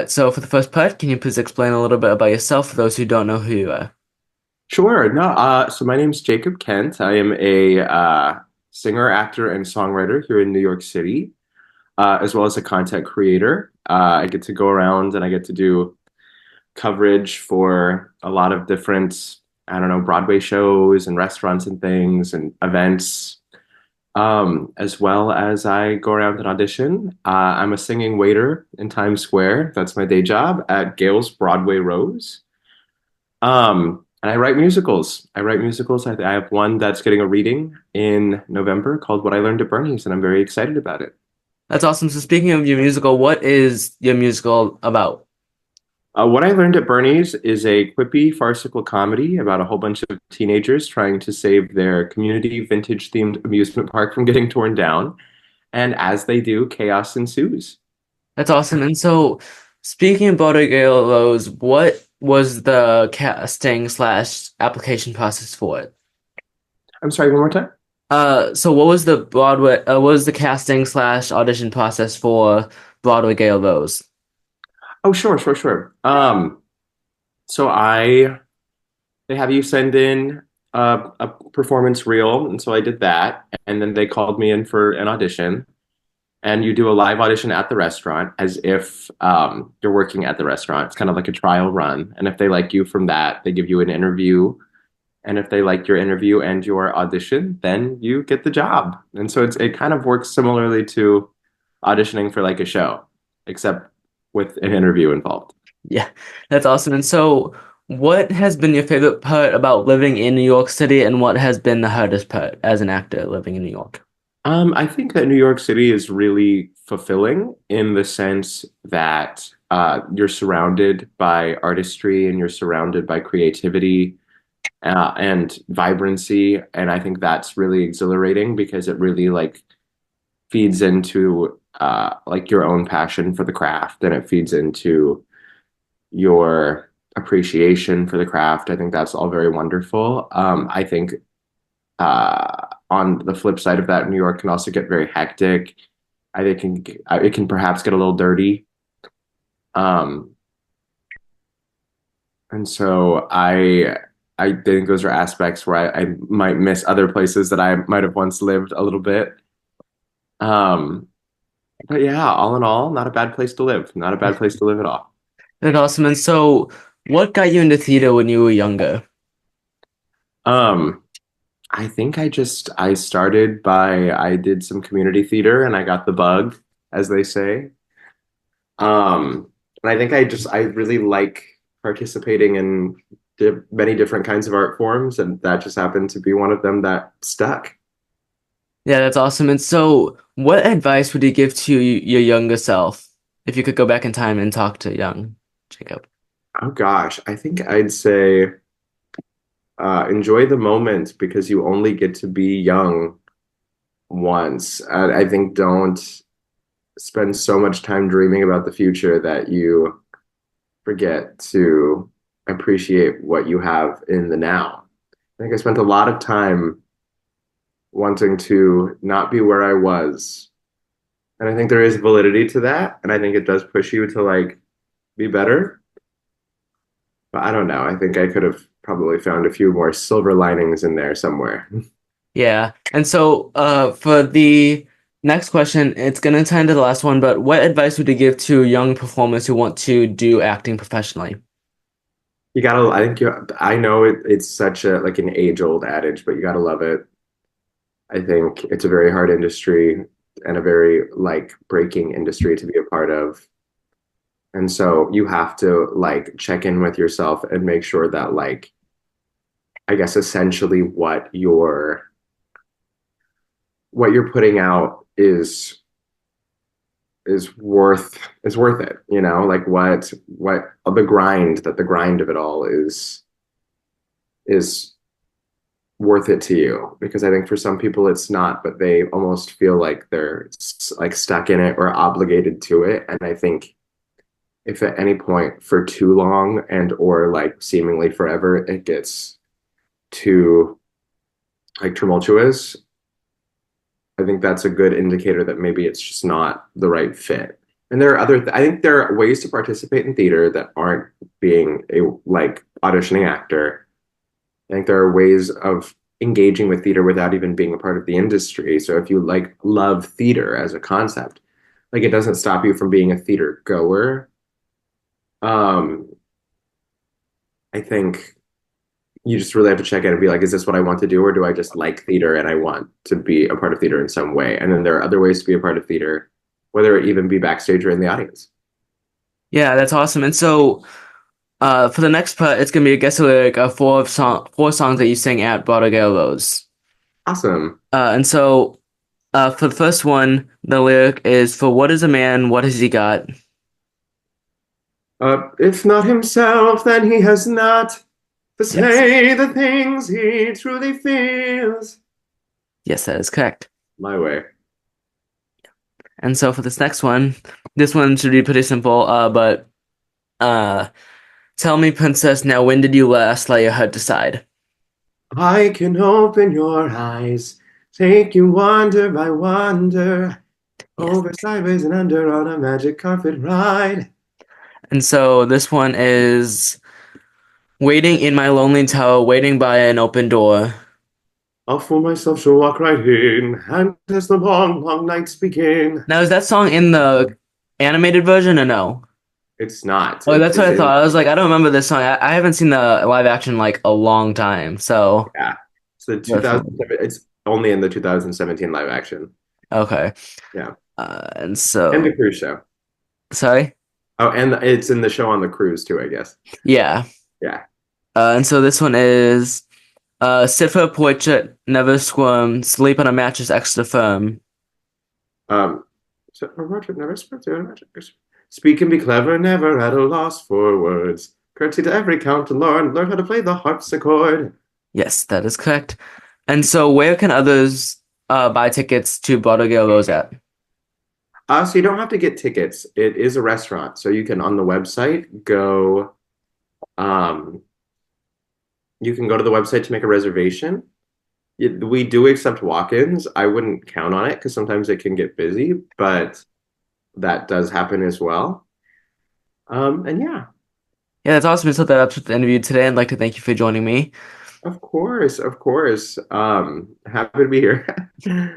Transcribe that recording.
So for the first part, can you please explain a little bit about yourself for those who don't know who you are? Sure. No, so my name's Jacob Kent. I am a singer, actor, and songwriter here in New York City, as well as a content creator. I get to go around and I get to do coverage for a lot of different, I don't know, Broadway shows and restaurants and things and events, as well as I go around and audition. I'm a singing waiter in Times Square. That's my day job at Gayles Broadway Rose. And I write musicals. I have one that's getting a reading in November called What I Learned at Bernie's, and I'm very excited about it. That's awesome. So speaking of your musical, what is your musical about? What I Learned at Bernie's is a quippy, farcical comedy about a whole bunch of teenagers trying to save their community vintage themed amusement park from getting torn down. And as they do, chaos ensues. That's awesome. And so speaking of Broadway Gayles, what was the casting slash application process for it? I'm sorry, one more time. So what was the what was the casting slash audition process for Broadway Gayles? Oh, sure. So they have you send in a performance reel, and so I did that, and then they called me in for an audition, and you do a live audition at the restaurant as if you're working at the restaurant. It's kind of like a trial run, and if they like you from that, they give you an interview, and if they like your interview and your audition, then you get the job. And so it kind of works similarly to auditioning for like a show, except with an interview involved. Yeah, that's awesome. And so what has been your favorite part about living in New York City, and what has been the hardest part as an actor living in New York? I think that New York City is really fulfilling in the sense that you're surrounded by artistry and you're surrounded by creativity and vibrancy, and I think that's really exhilarating because it really like feeds into like your own passion for the craft, and it feeds into your appreciation for the craft. I think that's all very wonderful. I think on the flip side of that, New York can also get very hectic. I think it can perhaps get a little dirty. Um, and so I think those are aspects where I might miss other places that I might have once lived a little bit. Um, but yeah, all in all, not a bad place to live. Not a bad place to live at all. That's awesome. And so what got you into theater when you were younger? Um, I think I started by I did some community theater and I got the bug, as they say. And I think I really like participating in many different kinds of art forms, and that just happened to be one of them that stuck. Yeah, that's awesome. And so what advice would you give to your younger self if you could go back in time and talk to young Jacob? Oh gosh, I think I'd say enjoy the moment because you only get to be young once. I think don't spend so much time dreaming about the future that you forget to appreciate what you have in the now. I think I spent a lot of time wanting to not be where I was. And I think there is validity to that. And I think it does push you to like be better. But I don't know. I think I could have probably found a few more silver linings in there somewhere. Yeah. And so for the next question, it's gonna tie into the last one, but what advice would you give to young performers who want to do acting professionally? You gotta, I think I know it's such a like an age-old adage, but you gotta love it. I think it's a very hard industry and a very like breaking industry to be a part of. And so you have to like check in with yourself and make sure that like I guess essentially what you're putting out is worth it, you know? Like what the grind of it all is worth it to you because I think for some people it's not, but they almost feel like they're like stuck in it or obligated to it. And I think if at any point for too long and or like seemingly forever it gets too like tumultuous, I think that's a good indicator that maybe it's just not the right fit. And there are I think there are ways to participate in theater that aren't being a like auditioning actor. I think there are ways of engaging with theater without even being a part of the industry. So if you like love theater as a concept, like it doesn't stop you from being a theater goer. Um, I think you just really have to check in and be like, is this what I want to do, or do I just like theater and I want to be a part of theater in some way? And then there are other ways to be a part of theater, whether it even be backstage or in the audience. Yeah, that's awesome. And so, for the next part, it's gonna be a guess lyric of four songs that you sing at Broadway Gayles. Awesome. And so, for the first one, the lyric is for what is a man? What has he got? If not himself, then he has not to Yes. say the things he truly feels. Yes, that is correct. My way. And so for this one should be pretty simple. But uh, tell me, princess, now when did you last let your heart decide? I can open your eyes, take you wonder by wonder, Yes. over, sideways, and under on a magic carpet ride. And so this one is waiting in my lonely tower, waiting by an open door. I'll fool myself, she'll walk right in, and as the long, long nights begin. Now, is that song in the animated version or no? It's not. Oh, It that's what is I thought. in, I was like, I don't remember this song. I haven't seen the live action like a long time. So yeah. It's the that's fine. 2007, it's only in the 2017 live action. Okay. Yeah. And And the so, cruise show. sorry. Oh, and it's in the show on the cruise too, I guess. Yeah. Yeah. And so this one is sit for a portrait, never squirm, sleep on a mattress extra firm. Um, so, Roger, never spoke to him. Speak and be clever, never at a loss for words. Curtsy to every count to learn how to play the harpsichord. Yes, that is correct. And so where can others buy tickets to Broadway Rose at? So you don't have to get tickets. It is a restaurant, so you can on the website go. Um, you can go to the website to make a reservation. We do accept walk-ins. I wouldn't count on it because sometimes it can get busy, but that does happen as well. And yeah, Yeah, that's awesome. So that up to the interview today. I'd like to thank you for joining me. of course, of course. Happy to be here. Yeah.